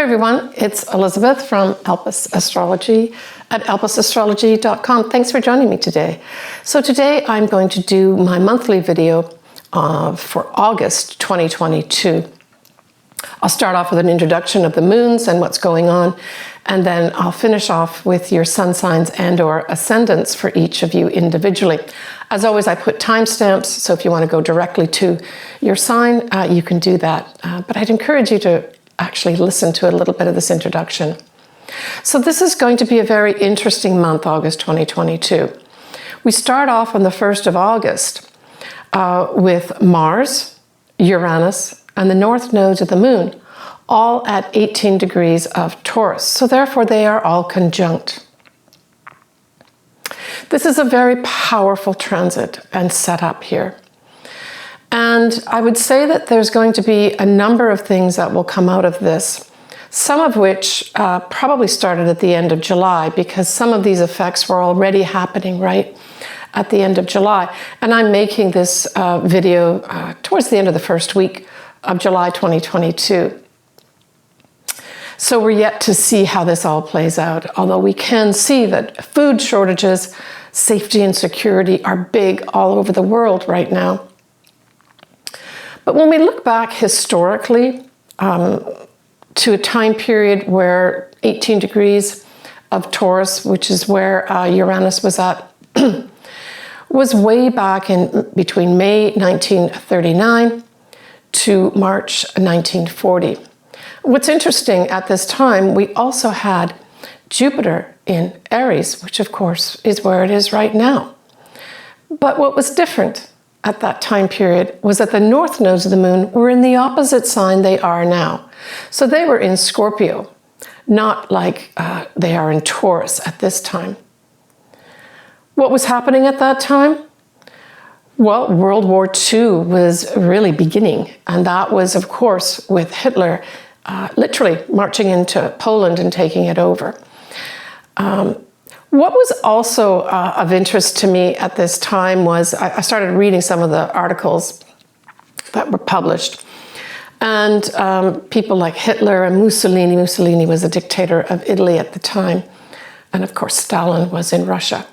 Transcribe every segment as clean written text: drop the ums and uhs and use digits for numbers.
everyone, it's Elizabeth from Elpis Astrology at elpisastrology.com. Thanks for joining me today. So today I'm going to do my monthly video for August 2022. I'll start off with an introduction of the moons and what's going on, and then I'll finish off with your sun signs and or ascendants for each of you individually. As always, I put timestamps, so if you want to go directly to your sign, you can do that. But I'd encourage you to actually listen to a little bit of this introduction. So this is going to be a very interesting month, August 2022. We start off on the 1st of August with Mars, Uranus, and the North Nodes of the Moon, all at 18 degrees of Taurus. So therefore they are all conjunct. This is a very powerful transit and setup here. And I would say that there's going to be a number of things that will come out of this, some of which probably started at the end of July, because some of these effects were already happening right at the end of July. And I'm making this video towards the end of the first week of July 2022. So we're yet to see how this all plays out, although we can see that food shortages, safety and security are big all over the world right now. But when we look back historically to a time period where 18 degrees of Taurus, which is where Uranus was at, was way back in between May 1939 to March 1940. What's interesting, at this time, we also had Jupiter in Aries, which of course is where it is right now. But what was different at that time period was that the North Nodes of the Moon were in the opposite sign they are now. So they were in Scorpio, not like they are in Taurus at this time. What was happening at that time? Well, World War II was really beginning, and that was, of course, with Hitler literally marching into Poland and taking it over. What was also of interest to me at this time was I started reading some of the articles that were published. And people like Hitler and Mussolini. Mussolini was a dictator of Italy at the time. And of course, Stalin was in Russia.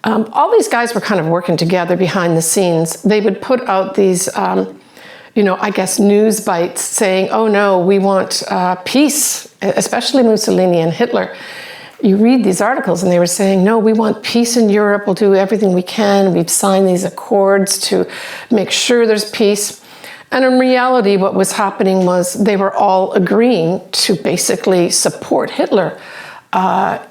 All these guys were kind of working together behind the scenes. They would put out these, I guess, news bites saying, oh no, we want peace, especially Mussolini and Hitler. You read these articles and they were saying, no, we want peace in Europe. We'll do everything we can. We've signed these accords to make sure there's peace. And in reality, what was happening was they were all agreeing to basically support Hitler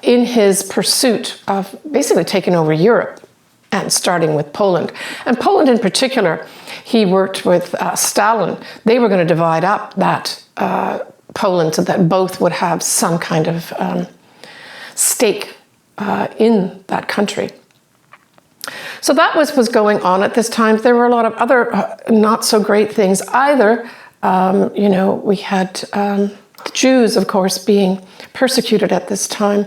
in his pursuit of basically taking over Europe and starting with Poland. And Poland in particular, he worked with Stalin. They were going to divide up that Poland so that both would have some kind of stake in that country. So that was going on at this time. There were a lot of other not so great things either. We had the Jews, of course, being persecuted at this time.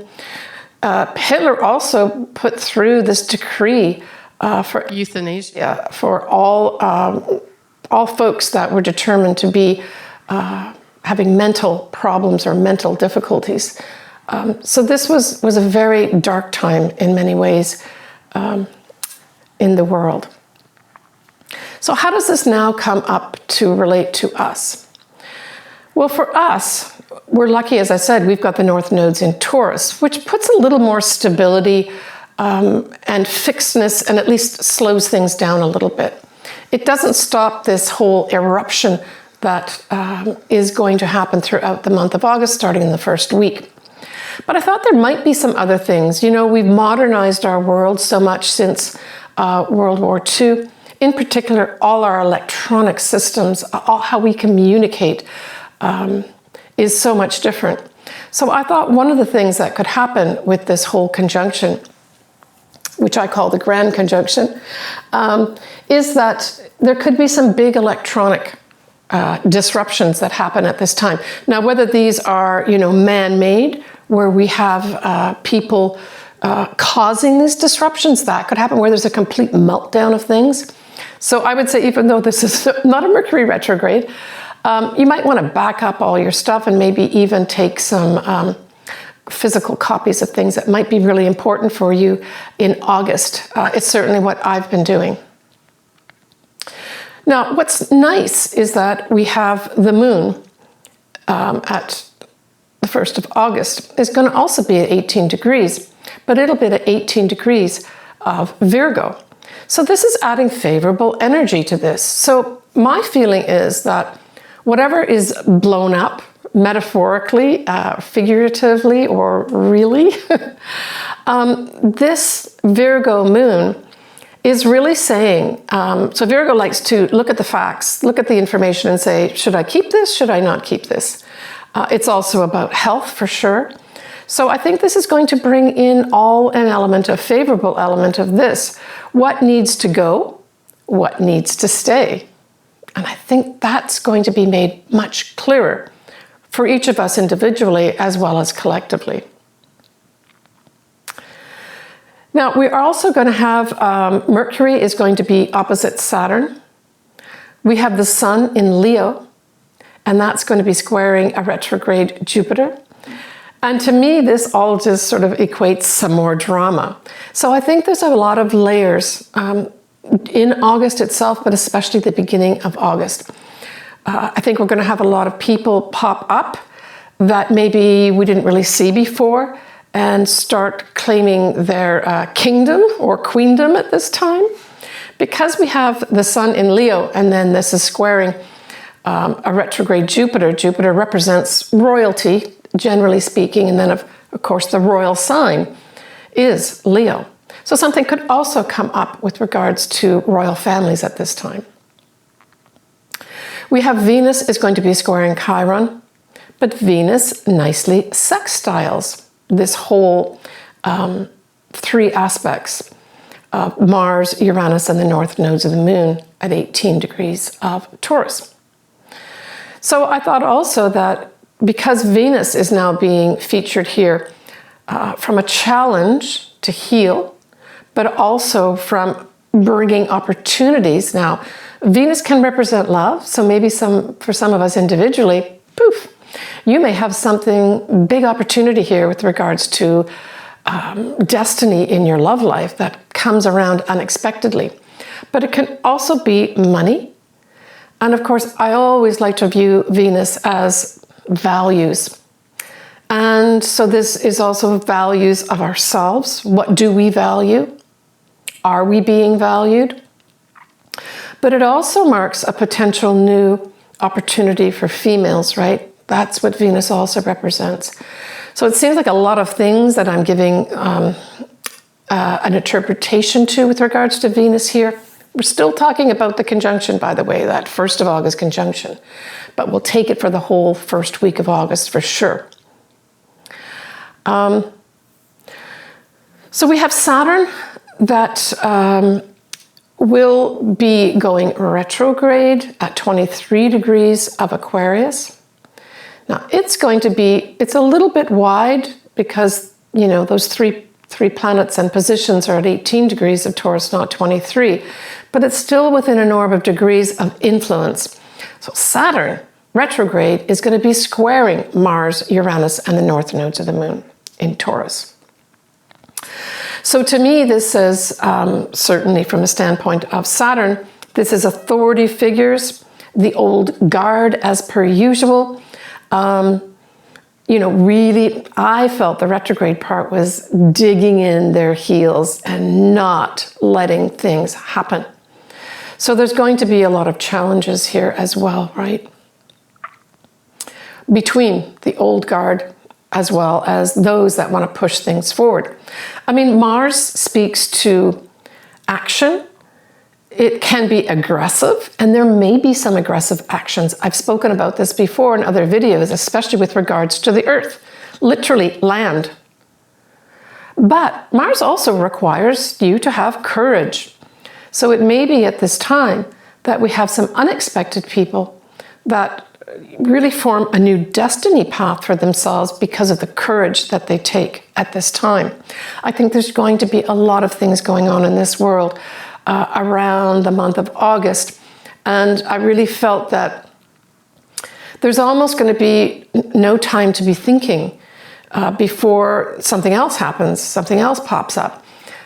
Hitler also put through this decree for euthanasia for all folks that were determined to be having mental problems or mental difficulties. So this was a very dark time in many ways in the world. So how does this now come up to relate to us? Well, for us, we're lucky, as I said, we've got the North Nodes in Taurus, which puts a little more stability and fixedness, and at least slows things down a little bit. It doesn't stop this whole eruption that is going to happen throughout the month of August, starting in the first week. But I thought there might be some other things. We've modernized our world so much since World War II. In particular, all our electronic systems, all how we communicate is so much different. So I thought one of the things that could happen with this whole conjunction, which I call the grand conjunction, is that there could be some big electronic disruptions that happen at this time. Now, whether these are, man-made, where we have people causing these disruptions, that could happen, where there's a complete meltdown of things. So I would say, even though this is not a Mercury retrograde, You might want to back up all your stuff and maybe even take some physical copies of things that might be really important for you in August. It's certainly what I've been doing. Now, what's nice is that we have the moon at the 1st of August. It's going to also be at 18 degrees, but it'll be at 18 degrees of Virgo. So this is adding favorable energy to this. So my feeling is that whatever is blown up, metaphorically, figuratively, or really, this Virgo moon is really saying, so Virgo likes to look at the facts, look at the information and say, should I keep this? Should I not keep this? It's also about health for sure. So I think this is going to bring in a favorable element of this. What needs to go? What needs to stay? And I think that's going to be made much clearer for each of us individually as well as collectively. Now, we're also going to have Mercury is going to be opposite Saturn. We have the Sun in Leo, and that's going to be squaring a retrograde Jupiter. And to me, this all just sort of equates some more drama. So I think there's a lot of layers in August itself, but especially the beginning of August. I think we're going to have a lot of people pop up that maybe we didn't really see before and start claiming their kingdom or queendom at this time. Because we have the Sun in Leo, and then this is squaring a retrograde Jupiter. Jupiter represents royalty, generally speaking, and then of course the royal sign is Leo. So something could also come up with regards to royal families at this time. We have Venus is going to be squaring Chiron, but Venus nicely sextiles this whole 3 aspects of Mars, Uranus, and the North Nodes of the Moon at 18 degrees of Taurus. So I thought also that because Venus is now being featured here from a challenge to heal, but also from bringing opportunities. Now, Venus can represent love, so maybe for some of us individually, poof, you may have something, big opportunity here with regards to destiny in your love life that comes around unexpectedly. But it can also be money. And of course, I always like to view Venus as values. And so this is also values of ourselves. What do we value? Are we being valued? But it also marks a potential new opportunity for females, right? That's what Venus also represents. So it seems like a lot of things that I'm giving an interpretation to with regards to Venus here. We're still talking about the conjunction, by the way, that 1st of August conjunction. But we'll take it for the whole first week of August for sure. So we have Saturn that will be going retrograde at 23 degrees of Aquarius. Now it's a little bit wide because, you know, those three planets and positions are at 18 degrees of Taurus, not 23, but it's still within an orb of degrees of influence. So Saturn retrograde is going to be squaring Mars, Uranus, and the North Nodes of the Moon in Taurus. So to me, this is certainly from a standpoint of Saturn, this is authority figures, the old guard as per usual. You know, really, I felt the retrograde part was digging in their heels and not letting things happen. So there's going to be a lot of challenges here as well, right? Between the old guard as well as those that want to push things forward. I mean, Mars speaks to action. It can be aggressive, and there may be some aggressive actions. I've spoken about this before in other videos, especially with regards to the earth, literally land. But Mars also requires you to have courage. So it may be at this time that we have some unexpected people that really form a new destiny path for themselves because of the courage that they take at this time. I think there's going to be a lot of things going on in this world around the month of August. And I really felt that there's almost going to be no time to be thinking before something else happens, something else pops up.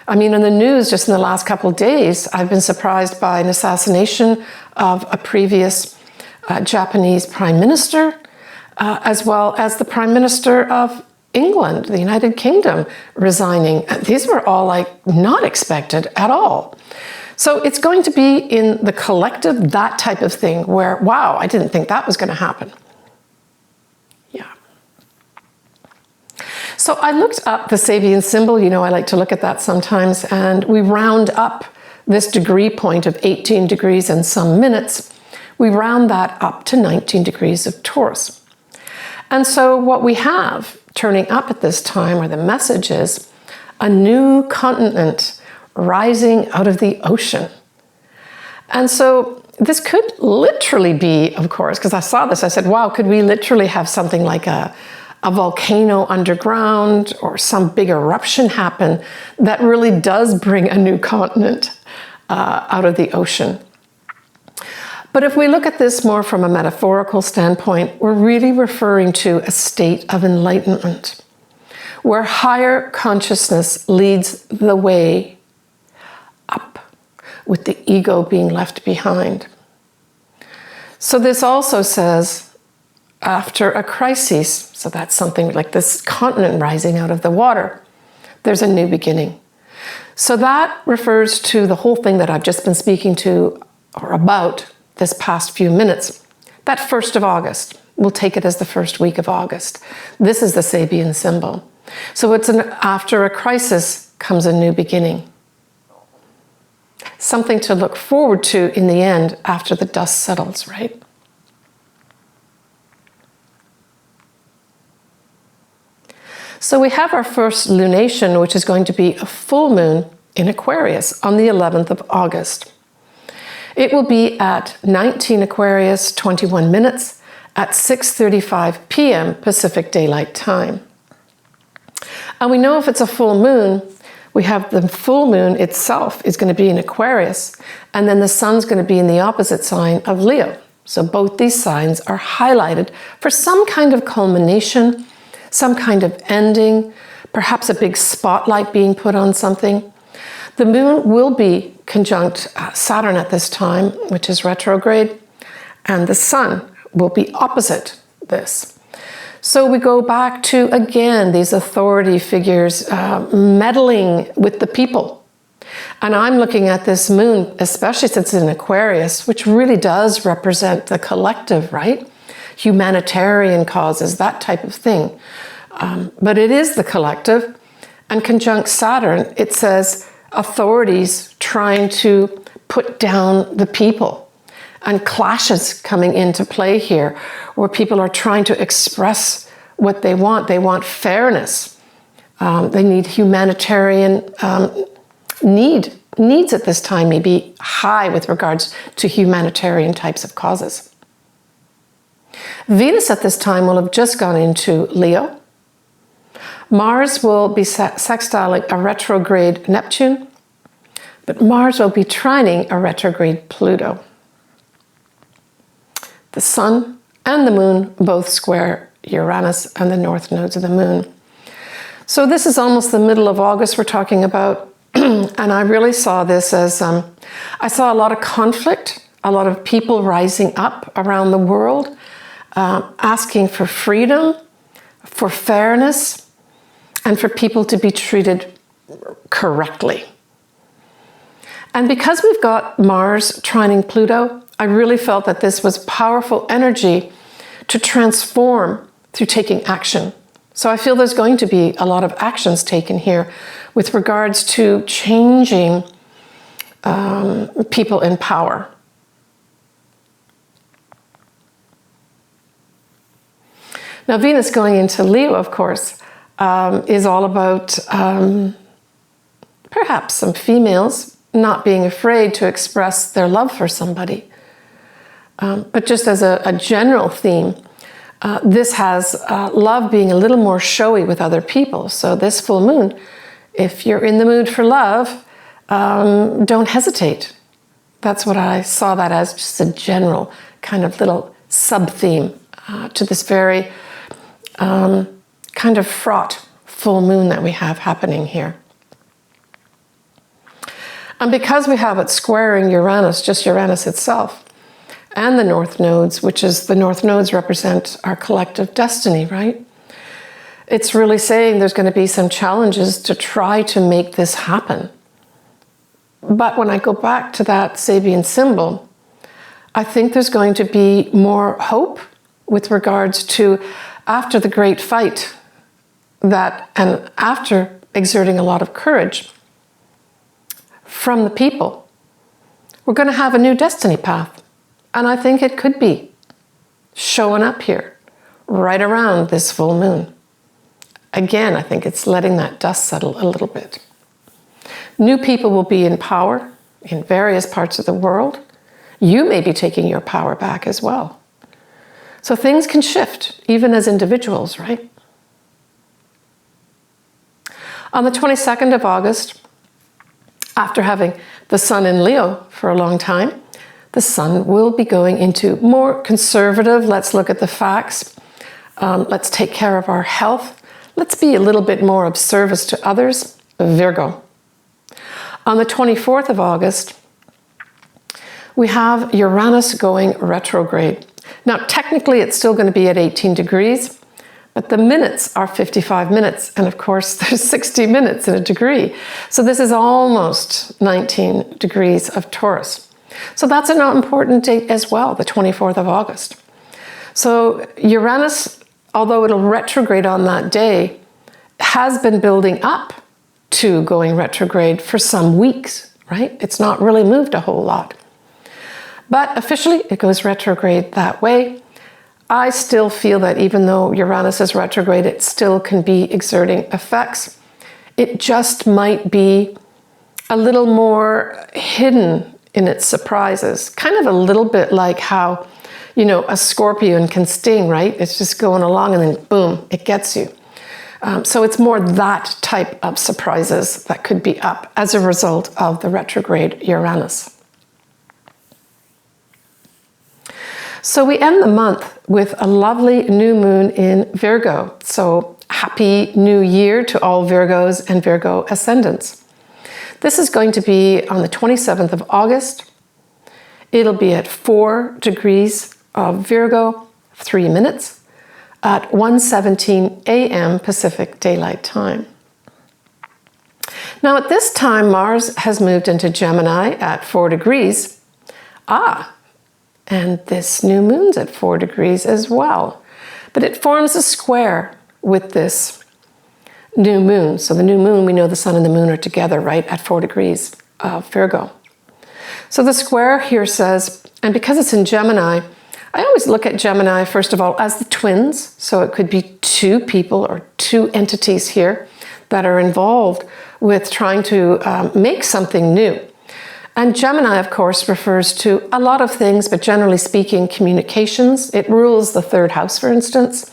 I mean, in the news, just in the last couple of days, I've been surprised by an assassination of a previous Japanese prime minister, as well as the prime minister of England, the United Kingdom, resigning. These were all like not expected at all. So it's going to be in the collective, that type of thing where, wow, I didn't think that was going to happen. Yeah. So I looked up the Sabian symbol. You know, I like to look at that sometimes. And we round up this degree point of 18 degrees and some minutes. We round that up to 19 degrees of Taurus. And so what we have turning up at this time, or the message is, a new continent rising out of the ocean. And so this could literally be, of course, because I saw this, I said, wow, could we literally have something like a volcano underground or some big eruption happen that really does bring a new continent out of the ocean? But if we look at this more from a metaphorical standpoint, we're really referring to a state of enlightenment, where higher consciousness leads the way up, with the ego being left behind. So this also says, after a crisis, so that's something like this continent rising out of the water, there's a new beginning. So that refers to the whole thing that I've just been speaking to or about this past few minutes. That 1st of August, we'll take it as the first week of August. This is the Sabian symbol. So it's after a crisis comes a new beginning. Something to look forward to in the end after the dust settles, right? So we have our first lunation, which is going to be a full moon in Aquarius on the 11th of August. It will be at 19 Aquarius, 21 minutes at 6:35 p.m. Pacific Daylight Time. And we know if it's a full moon, we have the full moon itself is going to be in Aquarius, and then the sun's going to be in the opposite sign of Leo. So both these signs are highlighted for some kind of culmination, some kind of ending, perhaps a big spotlight being put on something. The moon will be conjunct Saturn at this time, which is retrograde, and the sun will be opposite this. So we go back to, again, these authority figures meddling with the people. And I'm looking at this moon, especially since it's in Aquarius, which really does represent the collective, right? Humanitarian causes, that type of thing. But it is the collective. And conjunct Saturn, it says authorities trying to put down the people, and clashes coming into play here, where people are trying to express what they want. They want fairness. They need humanitarian needs at this time may be high with regards to humanitarian types of causes. Venus at this time will have just gone into Leo. Mars will be sextiling a retrograde Neptune, but Mars will be trining a retrograde Pluto. The Sun and the Moon both square Uranus and the North Nodes of the Moon. So this is almost the middle of August we're talking about, and I really saw this as, I saw a lot of conflict, a lot of people rising up around the world, asking for freedom, for fairness, and for people to be treated correctly. And because we've got Mars trining Pluto, I really felt that this was powerful energy to transform through taking action. So I feel there's going to be a lot of actions taken here with regards to changing people in power. Now, Venus going into Leo, of course, is all about perhaps some females not being afraid to express their love for somebody. But just as a general theme, this has love being a little more showy with other people. So this full moon, if you're in the mood for love, don't hesitate. That's what I saw that as, just a general kind of little sub-theme to this very kind of fraught full moon that we have happening here. And because we have it squaring Uranus, just Uranus itself, and the North Nodes, which is the North Nodes represent our collective destiny, right? It's really saying there's going to be some challenges to try to make this happen. But when I go back to that Sabian symbol, I think there's going to be more hope with regards to after the great fight that, and after exerting a lot of courage from the people, we're going to have a new destiny path. And I think it could be showing up here right around this full moon. Again, I think it's letting that dust settle a little bit. New people will be in power in various parts of the world. You may be taking your power back as well. So things can shift, even as individuals, right? On the 22nd of August, after having the sun in Leo for a long time, the sun will be going into more conservative, let's look at the facts, let's take care of our health, let's be a little bit more of service to others, Virgo. On the 24th of August, we have Uranus going retrograde. Now, technically, it's still going to be at 18 degrees, but the minutes are 55 minutes. And of course, there's 60 minutes in a degree. So this is almost 19 degrees of Taurus. So that's an important date as well, the 24th of August. So Uranus, although it'll retrograde on that day, has been building up to going retrograde for some weeks, right? It's not really moved a whole lot. But officially, it goes retrograde that way. I still feel that even though Uranus is retrograde, it still can be exerting effects. It just might be a little more hidden in its surprises. Kind of a little bit like how, you know, a scorpion can sting, right? It's just going along and then boom, it gets you. So it's more that type of surprises that could be up as a result of the retrograde Uranus. So we end the month with a lovely new moon in Virgo. So happy new year to all Virgos and Virgo ascendants. This is going to be on the 27th of August. It'll be at 4 degrees of Virgo, 3 minutes, at 1:17 a.m. Pacific Daylight Time. Now at this time, Mars has moved into Gemini at 4 degrees. And this new moon's at 4 degrees as well. But it forms a square with this new moon. So the new moon, we know the sun and the moon are together, right, at 4 degrees of Virgo. So the square here says, and because it's in Gemini, I always look at Gemini, first of all, as the twins. So it could be two people or two entities here that are involved with trying to make something new. And Gemini, of course, refers to a lot of things, but generally speaking, communications. It rules the 3rd house, for instance.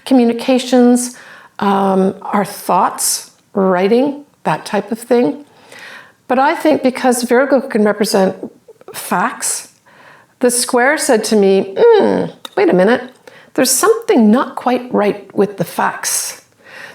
Communications, our thoughts, writing, that type of thing. But I think because Virgo can represent facts, the square said to me, wait a minute, there's something not quite right with the facts.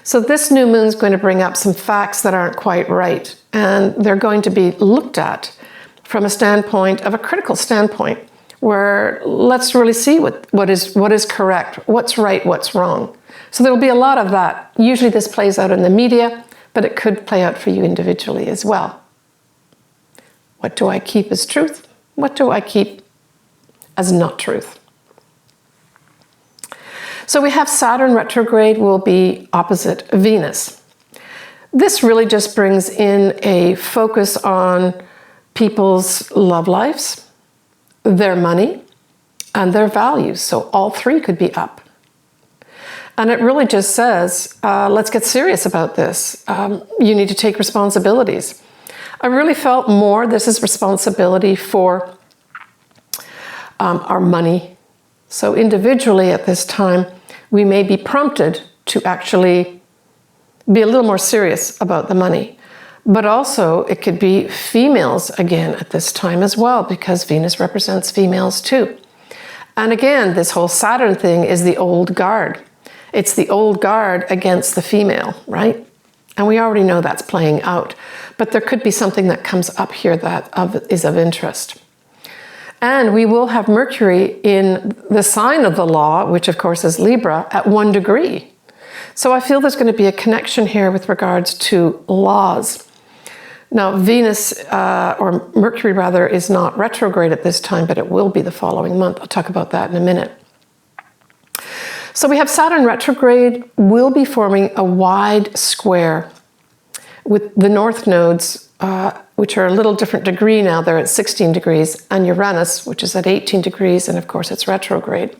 So this new moon is going to bring up some facts that aren't quite right, and they're going to be looked at from a standpoint of a critical standpoint, where let's really see what is correct, what's right, what's wrong. So there'll be a lot of that. Usually this plays out in the media, but it could play out for you individually as well. What do I keep as truth? What do I keep as not truth? So we have Saturn retrograde will be opposite Venus. This really just brings in a focus on people's love lives, their money, and their values. So all three could be up. And it really just says, let's get serious about this. You need to take responsibilities. I really felt more this is responsibility for our money. So individually at this time, we may be prompted to actually be a little more serious about the money. But also it could be females again at this time as well, because Venus represents females too. And again, this whole Saturn thing is the old guard. It's the old guard against the female, right? And we already know that's playing out. But there could be something that comes up here that is of interest. And we will have Mercury in the sign of the law, which of course is Libra, at 1 degree. So I feel there's going to be a connection here with regards to laws. Now, Venus, or Mercury rather, is not retrograde at this time, but it will be the following month. I'll talk about that in a minute. So we have Saturn retrograde will be forming a wide square with the North Nodes, which are a little different degree now. They're at 16 degrees, and Uranus, which is at 18 degrees, and of course it's retrograde.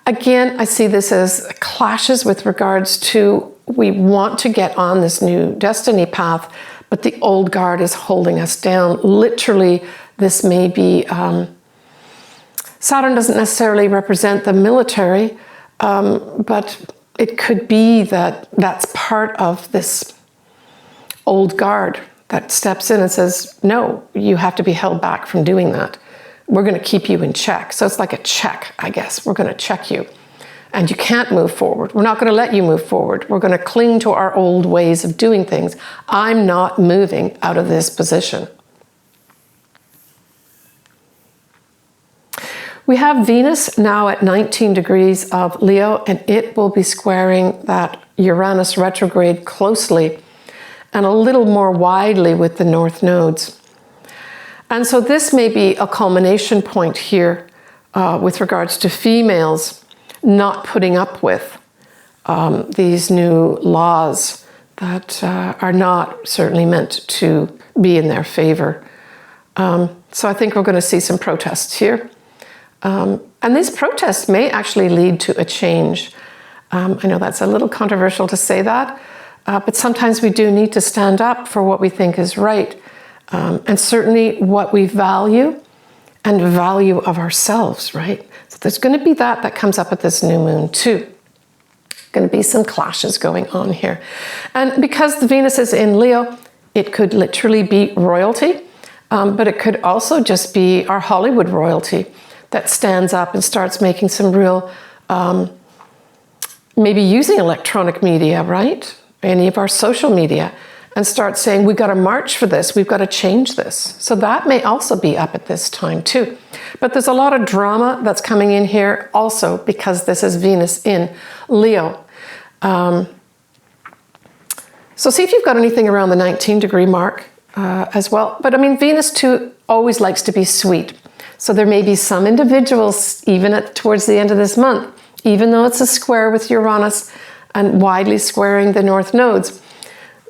Again, I see this as clashes with regards to we want to get on this new destiny path, but the old guard is holding us down. Literally, this may be, Saturn doesn't necessarily represent the military, but it could be that that's part of this old guard that steps in and says, no, you have to be held back from doing that. We're going to keep you in check. So it's like a check, I guess. We're going to check you. And you can't move forward. We're not going to let you move forward. We're going to cling to our old ways of doing things. I'm not moving out of this position. We have Venus now at 19 degrees of Leo, and it will be squaring that Uranus retrograde closely and a little more widely with the North Nodes. And so this may be a culmination point here with regards to females not putting up with these new laws that are not certainly meant to be in their favor. So I think we're going to see some protests here. And these protests may actually lead to a change. I know that's a little controversial to say that, but sometimes we do need to stand up for what we think is right. And certainly what we value and value of ourselves, right? So there's going to be that comes up at this new moon too. Going to be some clashes going on here. And because the Venus is in Leo, it could literally be royalty, but it could also just be our Hollywood royalty that stands up and starts making some real, maybe using electronic media, right? Any of our social media, and start saying, we've got to march for this, we've got to change this. So that may also be up at this time too. But there's a lot of drama that's coming in here also because this is Venus in Leo. So see if you've got anything around the 19 degree mark as well. But I mean, Venus too always likes to be sweet. So there may be some individuals, even towards the end of this month, even though it's a square with Uranus and widely squaring the North Nodes,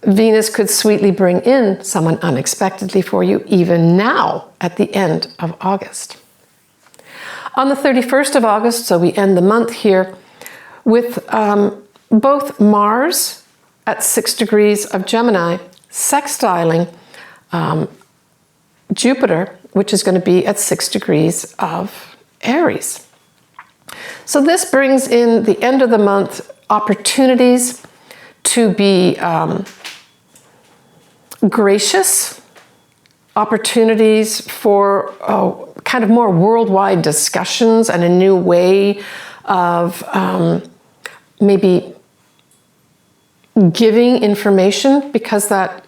Venus could sweetly bring in someone unexpectedly for you, even now at the end of August. On the 31st of August, so we end the month here, with both Mars at 6 degrees of Gemini, sextiling Jupiter, which is going to be at 6 degrees of Aries. So this brings in the end of the month opportunities to be gracious, opportunities for kind of more worldwide discussions and a new way of maybe giving information, because that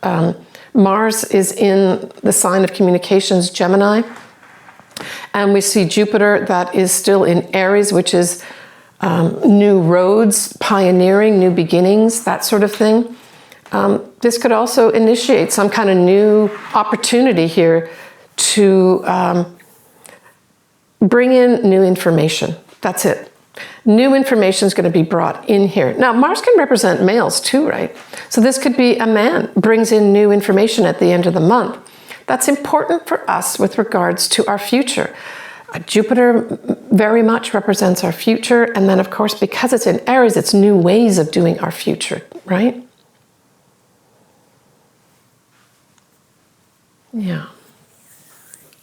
Mars is in the sign of communications, Gemini. And we see Jupiter that is still in Aries, which is new roads, pioneering, new beginnings, that sort of thing. This could also initiate some kind of new opportunity here to bring in new information. That's it. New information is going to be brought in here. Now, Mars can represent males too, right? So this could be a man brings in new information at the end of the month. That's important for us with regards to our future. Jupiter very much represents our future. And then, of course, because it's in Aries, it's new ways of doing our future, right? Yeah.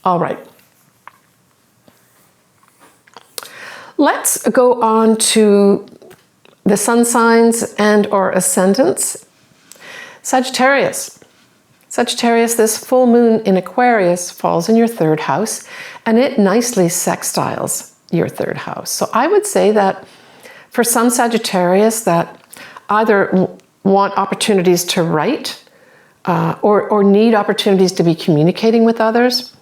All right. Let's go on to the sun signs and or ascendants. Sagittarius. Sagittarius, this full moon in Aquarius falls in your 3rd house, and it nicely sextiles your third house. So I would say that for some Sagittarius that either want opportunities to write or need opportunities to be communicating with others,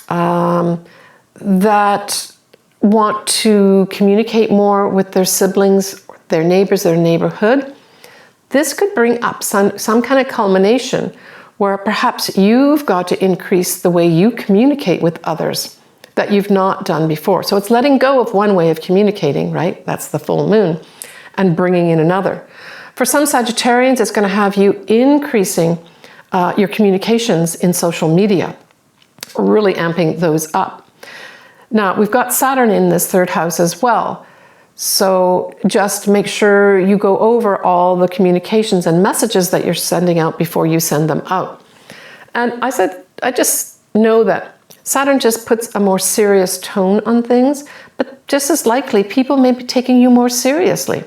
that want to communicate more with their siblings, their neighbors, their neighborhood, this could bring up some kind of culmination where perhaps you've got to increase the way you communicate with others that you've not done before. So it's letting go of one way of communicating, right? That's the full moon, and bringing in another. For some Sagittarians, it's going to have you increasing your communications in social media, really amping those up. Now, we've got Saturn in this third house as well. So just make sure you go over all the communications and messages that you're sending out before you send them out. And I just know that Saturn just puts a more serious tone on things, but just as likely, people may be taking you more seriously.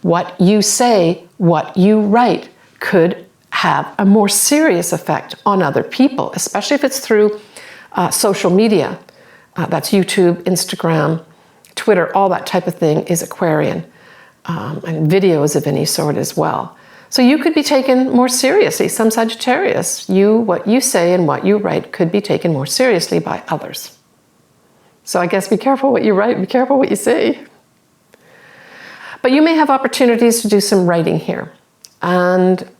What you say, what you write could have a more serious effect on other people, especially if it's through social media. That's YouTube, Instagram, Twitter, all that type of thing is Aquarian, and videos of any sort as well. So you could be taken more seriously. Some Sagittarius, what you say and what you write could be taken more seriously by others. So I guess be careful what you write, be careful what you say. But you may have opportunities to do some writing here,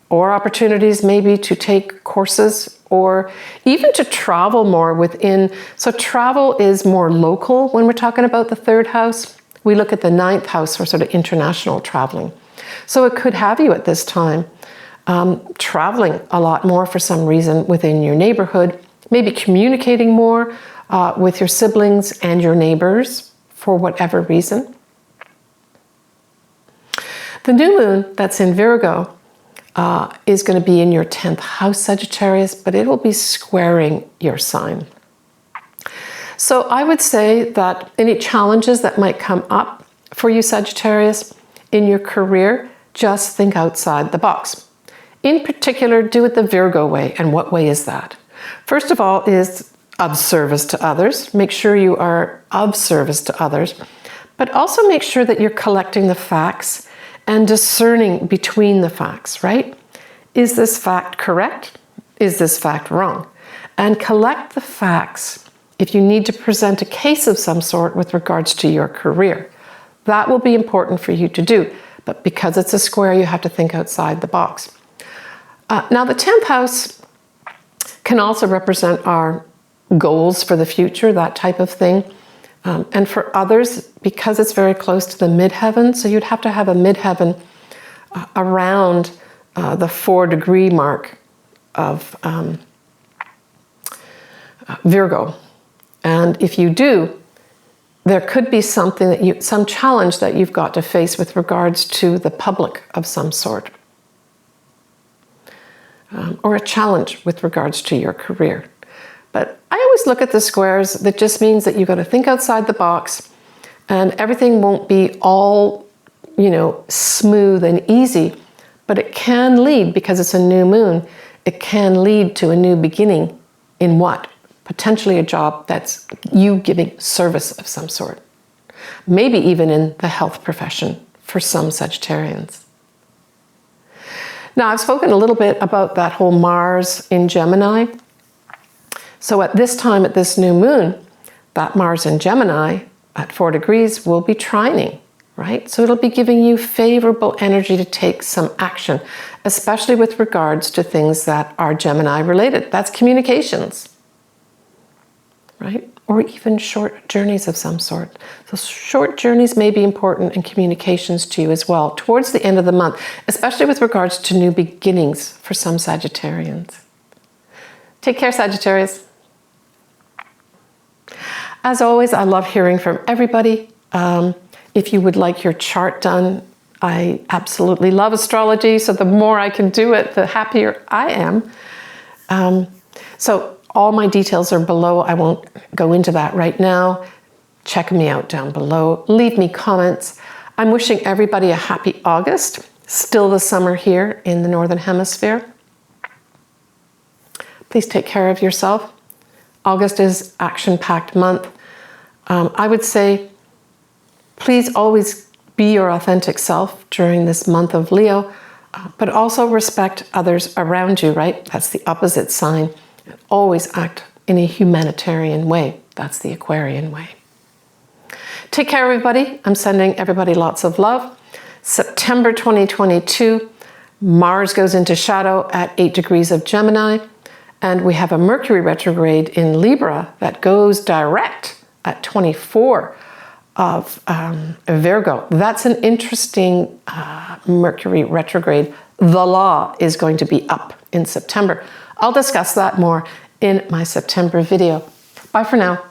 or opportunities maybe to take courses or even to travel more within. So travel is more local when we're talking about the third house. We look at the ninth house for sort of international traveling. So it could have you at this time traveling a lot more for some reason within your neighborhood, maybe communicating more with your siblings and your neighbors for whatever reason. The new moon that's in Virgo is going to be in your 10th house, Sagittarius, but it will be squaring your sign. So I would say that any challenges that might come up for you, Sagittarius, in your career, just think outside the box. In particular, do it the Virgo way. And what way is that? First of all is of service to others. Make sure you are of service to others, but also make sure that you're collecting the facts and discerning between the facts, right? Is this fact correct? Is this fact wrong? And collect the facts if you need to present a case of some sort with regards to your career. That will be important for you to do, but because it's a square, you have to think outside the box. Now, the 10th house can also represent our goals for the future, that type of thing. And for others, because it's very close to the midheaven, so you'd have to have a midheaven around the 4-degree mark of Virgo. And if you do, there could be something some challenge that you've got to face with regards to the public of some sort. Or a challenge with regards to your career. But I always look at the squares, that just means that you've got to think outside the box, and everything won't be all, smooth and easy, but it can lead, because it's a new moon, it can lead to a new beginning in what? Potentially a job that's you giving service of some sort. Maybe even in the health profession for some Sagittarians. Now, I've spoken a little bit about that whole Mars in Gemini. So at this time, at this new moon, that Mars in Gemini at 4 degrees will be trining, right? So it'll be giving you favorable energy to take some action, especially with regards to things that are Gemini related. That's communications, right? Or even short journeys of some sort. So short journeys may be important in communications to you as well towards the end of the month, especially with regards to new beginnings for some Sagittarians. Take care, Sagittarius. As always, I love hearing from everybody. If you would like your chart done, I absolutely love astrology, so the more I can do it, the happier I am. So all my details are below. I won't go into that right now. Check me out down below. Leave me comments. I'm wishing everybody a happy August. Still the summer here in the Northern Hemisphere. Please take care of yourself. August is action-packed month. I would say, please always be your authentic self during this month of Leo, but also respect others around you, right? That's the opposite sign. Always act in a humanitarian way. That's the Aquarian way. Take care, everybody. I'm sending everybody lots of love. September 2022, Mars goes into shadow at 8 degrees of Gemini, and we have a Mercury retrograde in Libra that goes direct at 24 of Virgo. That's an interesting Mercury retrograde. The law is going to be up in September. I'll discuss that more in my September video. Bye for now.